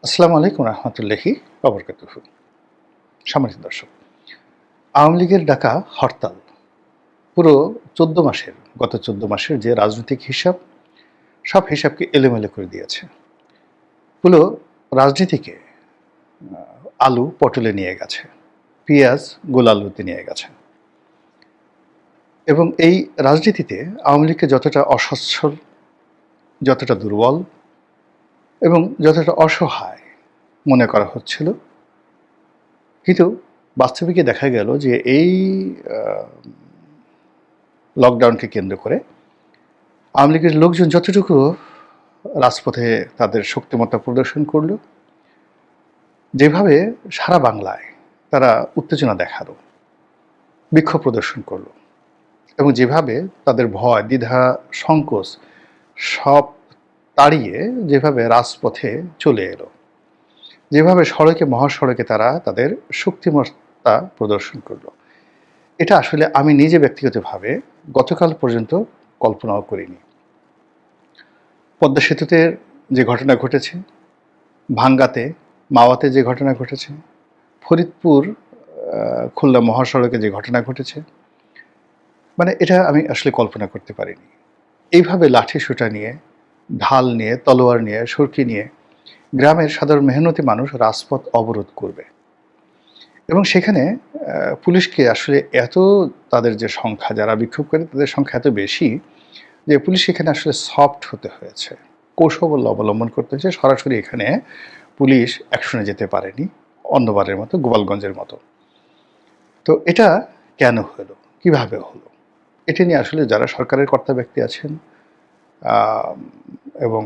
আসসালামু আলাইকুম রহমতুল্লাহি ওবরকাতুহু। সম্মানিত দর্শক, আওয়ামী লীগের ডাকা হরতাল পুরো ১৪ মাসের গত ১৪ মাসের যে রাজনৈতিক হিসাব, সব হিসাবকে এলোমেলো করে দিয়েছে। পুরো রাজনীতিকে আলু পটলে নিয়ে গেছে, পেঁয়াজ গোল আলুতে নিয়ে গেছে। এবং এই রাজনীতিতে আওয়ামী লীগকে যতটা অসচ্ছল, যতটা দুর্বল এবং যতটা অসহায় মনে করা হচ্ছিল, কিন্তু বাস্তবিকে দেখা গেল যে এই লকডাউনকে কেন্দ্র করে আওয়ামী লীগের লোকজন যতটুকু রাজপথে তাদের শক্তিমত্তা প্রদর্শন করল, যেভাবে সারা বাংলায় তারা উত্তেজনা দেখালো, বিক্ষোভ প্রদর্শন করলো, এবং যেভাবে তাদের ভয়, দ্বিধা, সংকোচ সব তাড়িয়ে যেভাবে রাজপথে চলে এলো, যেভাবে সড়কে মহাসড়কে তারা তাদের শক্তিমত্তা প্রদর্শন করলো, এটা আসলে আমি নিজে ব্যক্তিগতভাবে গতকাল পর্যন্ত কল্পনাও করিনি। পদ্মা সেতুতে যে ঘটনা ঘটেছে, ভাঙ্গাতে, মাওয়াতে যে ঘটনা ঘটেছে, ফরিদপুর খুলনা মহাসড়কে যে ঘটনা ঘটেছে, মানে এটা আমি আসলে কল্পনা করতে পারিনি। এইভাবে লাঠি সোঁটা নিয়ে, ঢাল নিয়ে, তলোয়ার নিয়ে, সরকি নিয়ে গ্রামের সাধারণ মেহনতি মানুষ রাজপথ অবরোধ করবে, এবং সেখানে পুলিশকে আসলে এত, তাদের যে সংখ্যা, যারা বিক্ষোভ করে তাদের সংখ্যা এত বেশি যে পুলিশ এখানে আসলে সফট হতে হয়েছে, কৌশল অবলম্বন করতে হয়েছে। সরাসরি এখানে পুলিশ অ্যাকশনে যেতে পারেনি, অন্যবারের মতো, গোপালগঞ্জের মতো। তো এটা কেন হলো, কিভাবে হলো, এটা নিয়ে আসলে যারা সরকারের কর্তা ব্যক্তি আছেন এবং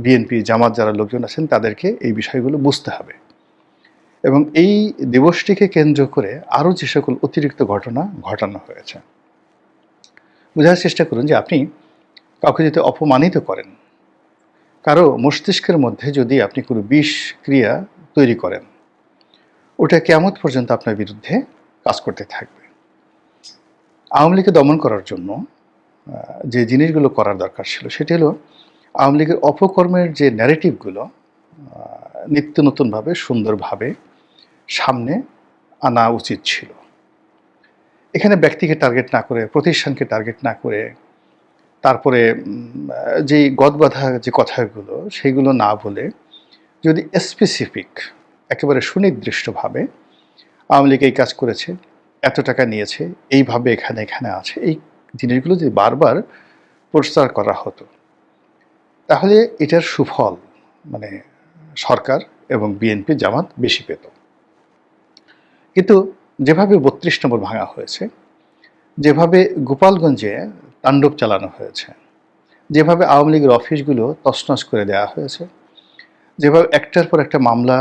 বিএনপি জামাত যারা লোকজন আছেন, তাদেরকে এই বিষয়গুলো বুঝতে হবে। এবং এই দিবসটিকে কেন্দ্র করে আরও যে সকল অতিরিক্ত ঘটনা ঘটানো হয়েছে, বোঝার চেষ্টা করুন যে আপনি কাউকে যদি অপমানিত করেন, কারো মস্তিষ্কের মধ্যে যদি আপনি কোনো বিষ ক্রিয়া তৈরি করেন, ওটা কিয়ামত পর্যন্ত আপনার বিরুদ্ধে কাজ করতে থাকবে। আওয়ামী লীগকে দমন করার জন্য যে জিনিসগুলো করার দরকার ছিল, সেটি হলো আওয়ামী লীগের অপকর্মের যে ন্যারেটিভগুলো নিত্য নতুনভাবে, সুন্দরভাবে সামনে আনা উচিত ছিল। এখানে ব্যক্তিকে টার্গেট না করে, প্রতিষ্ঠানকে টার্গেট না করে, তারপরে যেই গদবাঁধা যে কথাগুলো, সেইগুলো না বলে যদি স্পেসিফিক, একেবারে সুনির্দিষ্টভাবে আওয়ামী লীগ এই কাজ করেছে, এত টাকা নিয়েছে, এইভাবে এখানে এখানে আছে, এই জিনিসগুলো যদি বারবার প্রচার করা হতো, তাহলে এটার সুফল মানে সরকার এবং বিএনপি জামাত বেশি পেত। কিন্তু যেভাবে ৩২ নম্বর ভাঙা হয়েছে, যেভাবে গোপালগঞ্জে তাণ্ডব চালানো হয়েছে, যেভাবে আওয়ামী লীগের অফিসগুলো তছনছ করে দেওয়া হয়েছে, যেভাবে একটার পর একটা মামলা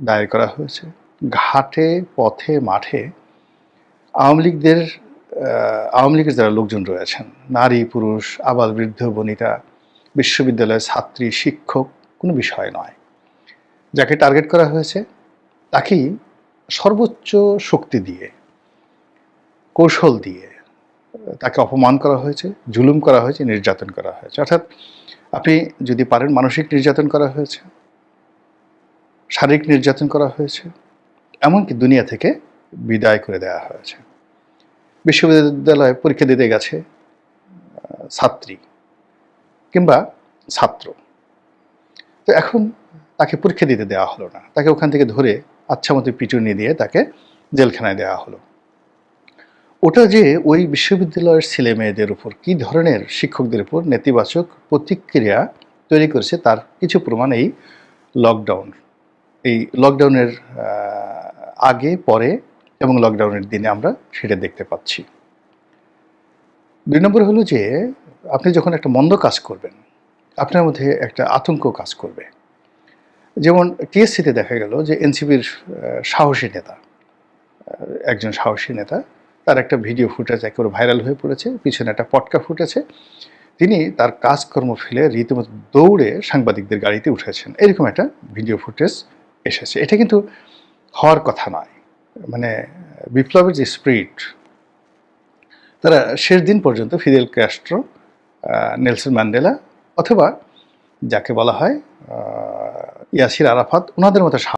দায়ের করা হয়েছে, ঘাটে, পথে, মাঠে আওয়ামী লীগের যারা লোকজন রয়েছেন, নারী, পুরুষ, আবাল, বৃদ্ধ, বনিতা, বিশ্ববিদ্যালয়ের ছাত্রী, শিক্ষক, কোনো বিষয় নয়, যাকে টার্গেট করা হয়েছে তাকেই সর্বোচ্চ শক্তি দিয়ে, কৌশল দিয়ে তাকে অপমান করা হয়েছে, জুলুম করা হয়েছে, নির্যাতন করা হয়েছে। অর্থাৎ আপনি যদি পারেন, মানসিক নির্যাতন করা হয়েছে, শারীরিক নির্যাতন করা হয়েছে, এমনকি দুনিয়া থেকে বিদায় করে দেওয়া হয়েছে। বিশ্ববিদ্যালয়ে পরীক্ষা দিতে গেছে ছাত্রী কিংবা ছাত্র, তো এখন তাকে পরীক্ষা দিতে দেওয়া হলো না, তাকে ওখান থেকে ধরে আচ্ছা মতো পিটুনি দিয়ে তাকে জেলখানায় দেওয়া হলো। ওটা যে ওই বিশ্ববিদ্যালয়ের ছেলে মেয়েদের উপর কী ধরনের, শিক্ষকদের উপর নেতিবাচক প্রতিক্রিয়া তৈরি করেছে, তার কিছু প্রমাণ এই লকডাউনের আগে, পরে এবং লকডাউনের দিনে আমরা সেটা দেখতে পাচ্ছি। ২ নম্বর হলো যে আপনি যখন একটা মন্দ কাজ করবেন, আপনার মধ্যে একটা আতঙ্ক কাজ করবে। যেমন টিএসসিতে দেখা গেল যে এনসিপির সাহসী নেতা, একজন সাহসী নেতা, তার একটা ভিডিও ফুটেজ একেবারে ভাইরাল হয়ে পড়েছে, পিছনে একটা পটকা ফুটেছে, তিনি তার কাজকর্ম ফেলে রীতিমতো দৌড়ে সাংবাদিকদের গাড়িতে উঠেছেন, এরকম একটা ভিডিও ফুটেজ এসেছে। এটা কিন্তু হওয়ার কথা নয়। মানে বিপ্লবের যে স্পিরিট, তারা শেষ দিন পর্যন্ত ফিদেল ক্যাস্ট্রো, নেলসন ম্যান্ডেলা, অথবা যাকে বলা হয় ইয়াসির আরাফাত ওনাদের মতো